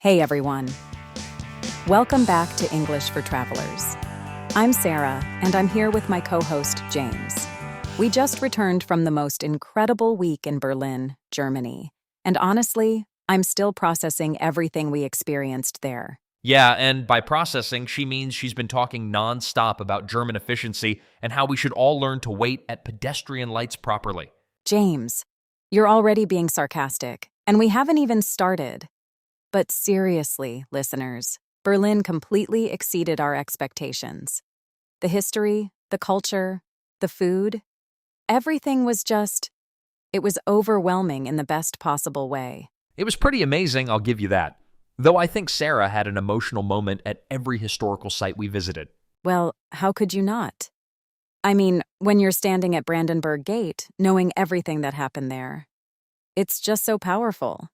Hey everyone. Welcome back to English for Travelers. I'm Sara, and I'm here with my co-host James. We just returned from the most incredible week in Berlin, Germany. And honestly, I'm still processing everything we experienced there. Yeah, and by processing, she means she's been talking nonstop about German efficiency and how we should all learn to wait at pedestrian lights properly. James, you're already being sarcastic, and we haven't even started. But seriously, listeners, Berlin completely exceeded our expectations. The history, the culture, the food, everything was it was overwhelming in the best possible way. It was pretty amazing, I'll give you that. Though I think Sarah had an emotional moment at every historical site we visited. Well, how could you not? I mean, when you're standing at Brandenburg Gate, knowing everything that happened there. It's just so powerful.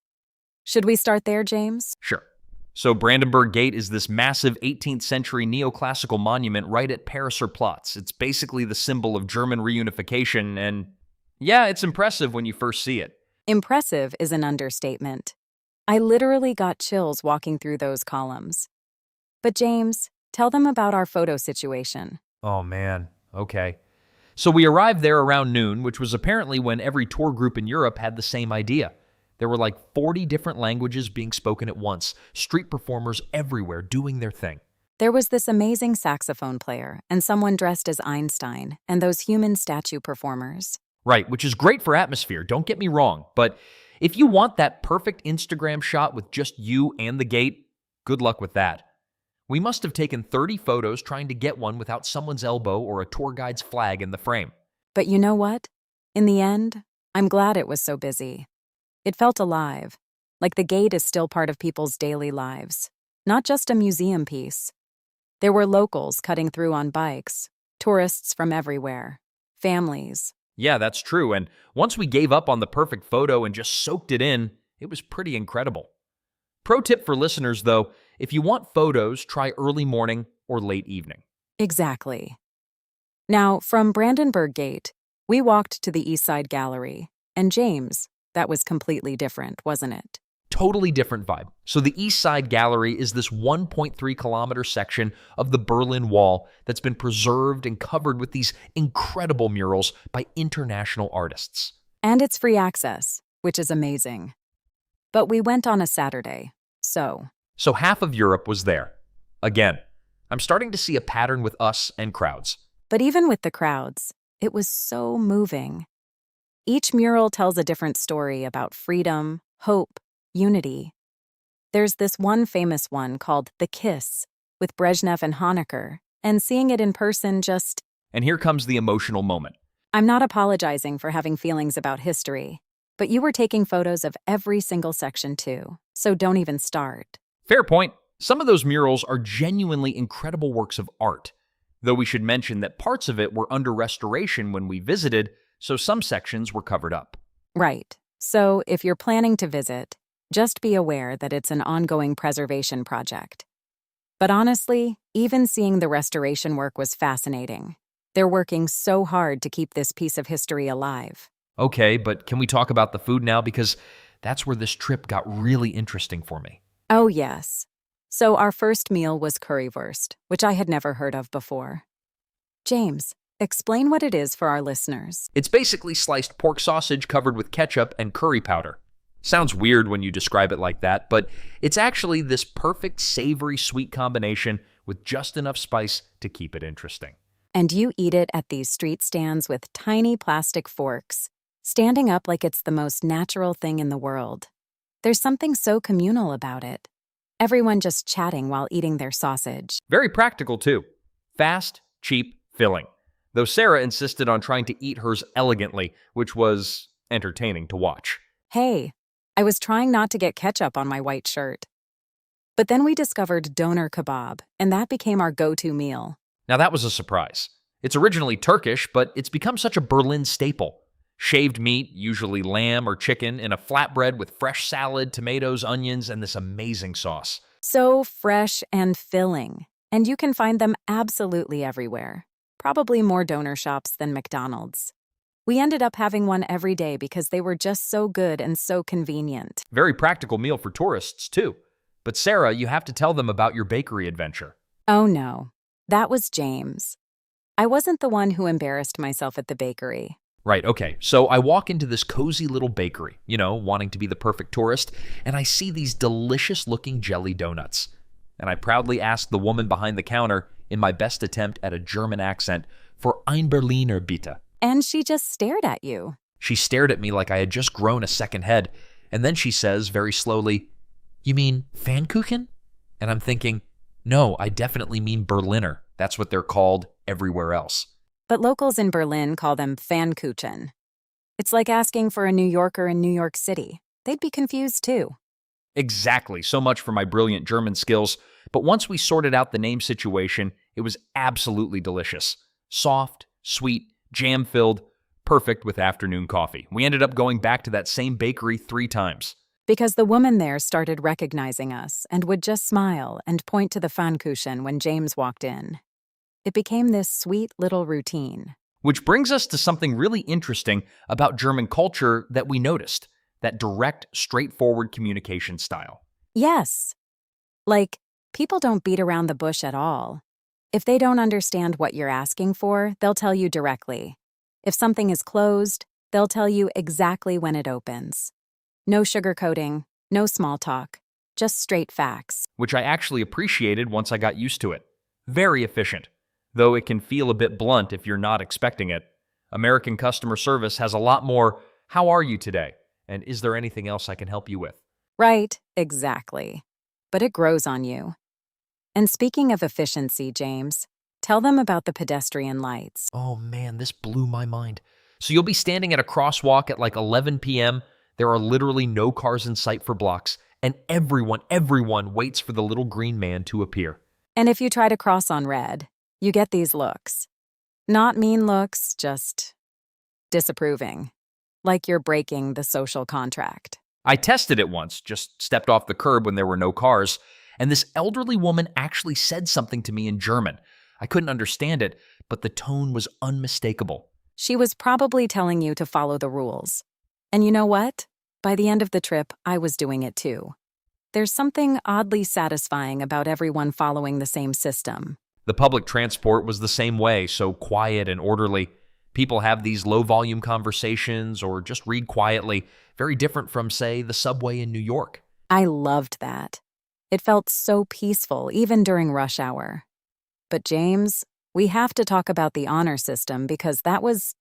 Should we start there, James? Sure. So Brandenburg Gate is this massive 18th century neoclassical monument right at Pariser Platz. It's basically the symbol of German reunification, and yeah, it's impressive when you first see it. Impressive is an understatement. I literally got chills walking through those columns. But James, tell them about our photo situation. Oh man, okay. So we arrived there around noon, which was apparently when every tour group in Europe had the same idea. There were like 40 different languages being spoken at once, street performers everywhere doing their thing. There was this amazing saxophone player and someone dressed as Einstein and those human statue performers. Right, which is great for atmosphere, don't get me wrong, but if you want that perfect Instagram shot with just you and the gate, good luck with that. We must have taken 30 photos trying to get one without someone's elbow or a tour guide's flag in the frame. But you know what? In the end, I'm glad it was so busy. It felt alive, like the gate is still part of people's daily lives, not just a museum piece. There were locals cutting through on bikes, tourists from everywhere, families. Yeah, that's true, and once we gave up on the perfect photo and just soaked it in, it was pretty incredible. Pro tip for listeners, though, if you want photos, try early morning or late evening. Exactly. Now, from Brandenburg Gate, we walked to the East Side Gallery, and James, that was completely different, wasn't it? Totally different vibe. So the East Side Gallery is this 1.3 kilometer section of the Berlin Wall that's been preserved and covered with these incredible murals by international artists. And it's free access, which is amazing. But we went on a Saturday, so half of Europe was there. Again, I'm starting to see a pattern with us and crowds. But even with the crowds, it was so moving. Each mural tells a different story about freedom, hope, unity. There's this one famous one called The Kiss, with Brezhnev and Honecker, and seeing it in person just... And here comes the emotional moment. I'm not apologizing for having feelings about history, but you were taking photos of every single section too, so don't even start. Fair point. Some of those murals are genuinely incredible works of art, though we should mention that parts of it were under restoration when we visited, so some sections were covered up. Right. So if you're planning to visit, just be aware that it's an ongoing preservation project. But honestly, even seeing the restoration work was fascinating. They're working so hard to keep this piece of history alive. Okay, but can we talk about the food now? Because that's where this trip got really interesting for me. Oh, yes. So our first meal was currywurst, which I had never heard of before. James, explain what it is for our listeners. It's basically sliced pork sausage covered with ketchup and curry powder. Sounds weird when you describe it like that, but it's actually this perfect savory sweet combination with just enough spice to keep it interesting. And you eat it at these street stands with tiny plastic forks, standing up like it's the most natural thing in the world. There's something so communal about it. Everyone just chatting while eating their sausage. Very practical, too. Fast, cheap, filling. Though Sarah insisted on trying to eat hers elegantly, which was entertaining to watch. Hey, I was trying not to get ketchup on my white shirt. But then we discovered doner kebab, and that became our go-to meal. Now that was a surprise. It's originally Turkish, but it's become such a Berlin staple. Shaved meat, usually lamb or chicken, in a flatbread with fresh salad, tomatoes, onions, and this amazing sauce. So fresh and filling, and you can find them absolutely everywhere. Probably more doner shops than McDonald's. We ended up having one every day because they were just so good and so convenient. Very practical meal for tourists, too. But Sarah, you have to tell them about your bakery adventure. Oh no, that was James. I wasn't the one who embarrassed myself at the bakery. Right, okay. So I walk into this cozy little bakery, wanting to be the perfect tourist, and I see these delicious looking jelly donuts. And I proudly ask the woman behind the counter, in my best attempt at a German accent, for ein Berliner bitte. And she just stared at you. She stared at me like I had just grown a second head, and then she says very slowly, "You mean Pfannkuchen?" And I'm thinking, no, I definitely mean Berliner. That's what they're called everywhere else. But locals in Berlin call them Pfannkuchen. It's like asking for a New Yorker in New York City. They'd be confused too. Exactly. So much for my brilliant German skills. But once we sorted out the name situation, it was absolutely delicious. Soft, sweet, jam-filled, perfect with afternoon coffee. We ended up going back to that same bakery 3 times. Because the woman there started recognizing us and would just smile and point to the Pfannkuchen when James walked in. It became this sweet little routine. Which brings us to something really interesting about German culture that we noticed, that direct, straightforward communication style. Yes. Like, people don't beat around the bush at all. If they don't understand what you're asking for, they'll tell you directly. If something is closed, they'll tell you exactly when it opens. No sugarcoating, no small talk, just straight facts. Which I actually appreciated once I got used to it. Very efficient, though it can feel a bit blunt if you're not expecting it. American customer service has a lot more, "How are you today?" and "Is there anything else I can help you with?" Right, exactly. But it grows on you. And speaking of efficiency, James, tell them about the pedestrian lights. Oh man, this blew my mind. So you'll be standing at a crosswalk at like 11 p.m. There are literally no cars in sight for blocks, and everyone waits for the little green man to appear. And if you try to cross on red, you get these looks. Not mean looks, just disapproving. Like you're breaking the social contract. I tested it once, just stepped off the curb when there were no cars, and this elderly woman actually said something to me in German. I couldn't understand it, but the tone was unmistakable. She was probably telling you to follow the rules. And you know what? By the end of the trip, I was doing it too. There's something oddly satisfying about everyone following the same system. The public transport was the same way, so quiet and orderly. People have these low-volume conversations or just read quietly, very different from, say, the subway in New York. I loved that. It felt so peaceful, even during rush hour. But James, we have to talk about the honor system because that was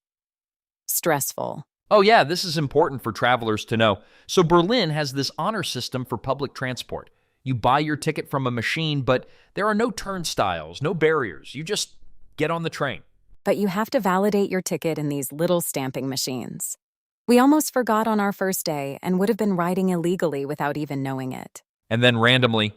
stressful. Oh yeah, this is important for travelers to know. So Berlin has this honor system for public transport. You buy your ticket from a machine, but there are no turnstiles, no barriers. You just get on the train. But you have to validate your ticket in these little stamping machines. We almost forgot on our first day and would have been riding illegally without even knowing it. And then randomly,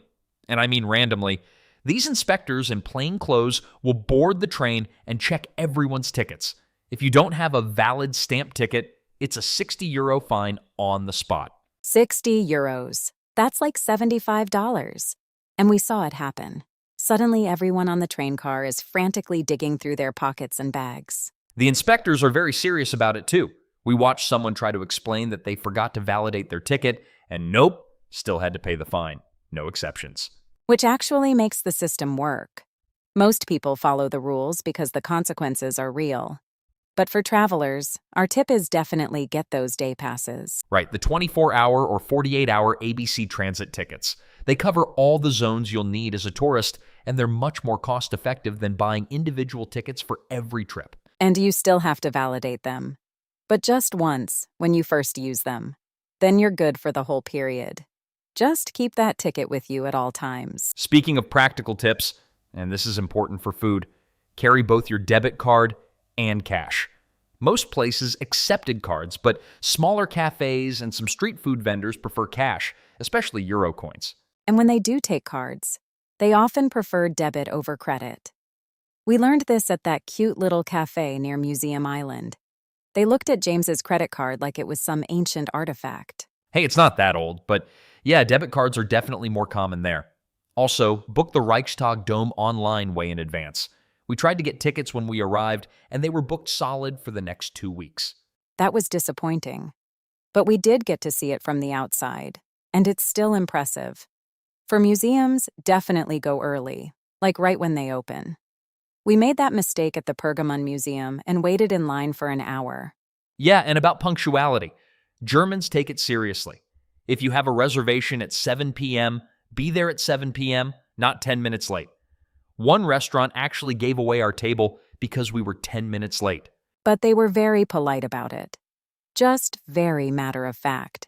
and I mean randomly, these inspectors in plain clothes will board the train and check everyone's tickets. If you don't have a valid stamp ticket, it's a €60 fine on the spot. €60. That's like $75. And we saw it happen. Suddenly, everyone on the train car is frantically digging through their pockets and bags. The inspectors are very serious about it too. We watched someone try to explain that they forgot to validate their ticket, and nope, still had to pay the fine. No exceptions. Which actually makes the system work. Most people follow the rules because the consequences are real. But for travelers, our tip is definitely get those day passes. Right, the 24-hour or 48-hour ABC transit tickets. They cover all the zones you'll need as a tourist, and they're much more cost-effective than buying individual tickets for every trip. And you still have to validate them. But just once, when you first use them. Then you're good for the whole period. Just keep that ticket with you at all times. Speaking of practical tips, and this is important for food, carry both your debit card and cash. Most places accepted cards, but smaller cafes and some street food vendors prefer cash, especially Euro coins. And when they do take cards, they often prefer debit over credit. We learned this at that cute little cafe near Museum Island. They looked at James's credit card like it was some ancient artifact. Hey, it's not that old, but yeah, debit cards are definitely more common there. Also, book the Reichstag Dome online way in advance. We tried to get tickets when we arrived, and they were booked solid for the next 2 weeks. That was disappointing. But we did get to see it from the outside, and it's still impressive. For museums, definitely go early, like right when they open. We made that mistake at the Pergamon Museum and waited in line for an hour. Yeah, and about punctuality. Germans take it seriously. If you have a reservation at 7 p.m., be there at 7 p.m., not 10 minutes late. One restaurant actually gave away our table because we were 10 minutes late. But they were very polite about it. Just very matter of fact.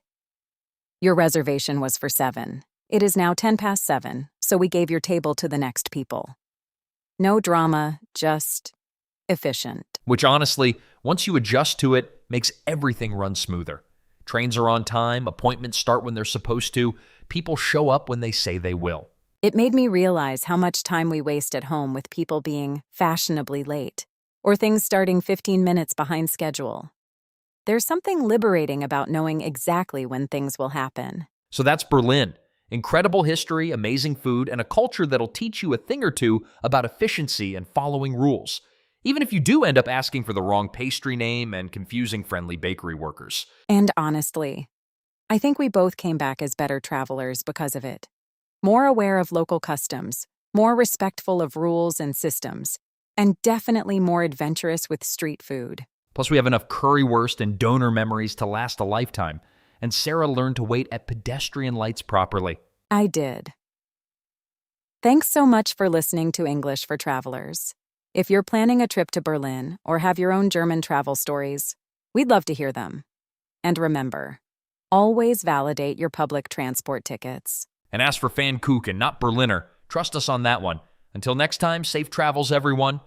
Your reservation was for 7. It is now 10 past 7, so we gave your table to the next people. No drama, just efficient. Which honestly, once you adjust to it, makes everything run smoother. Trains are on time, appointments start when they're supposed to, people show up when they say they will. It made me realize how much time we waste at home with people being fashionably late, or things starting 15 minutes behind schedule. There's something liberating about knowing exactly when things will happen. So that's Berlin. Incredible history, amazing food, and a culture that'll teach you a thing or two about efficiency and following rules. Even if you do end up asking for the wrong pastry name and confusing friendly bakery workers. And honestly, I think we both came back as better travelers because of it. More aware of local customs, more respectful of rules and systems, and definitely more adventurous with street food. Plus, we have enough currywurst and donor memories to last a lifetime. And Sara learned to wait at pedestrian lights properly. I did. Thanks so much for listening to English for Travelers. If you're planning a trip to Berlin or have your own German travel stories, we'd love to hear them. And remember, always validate your public transport tickets. And as for Pfannkuchen, not Berliner, trust us on that one. Until next time, safe travels, everyone.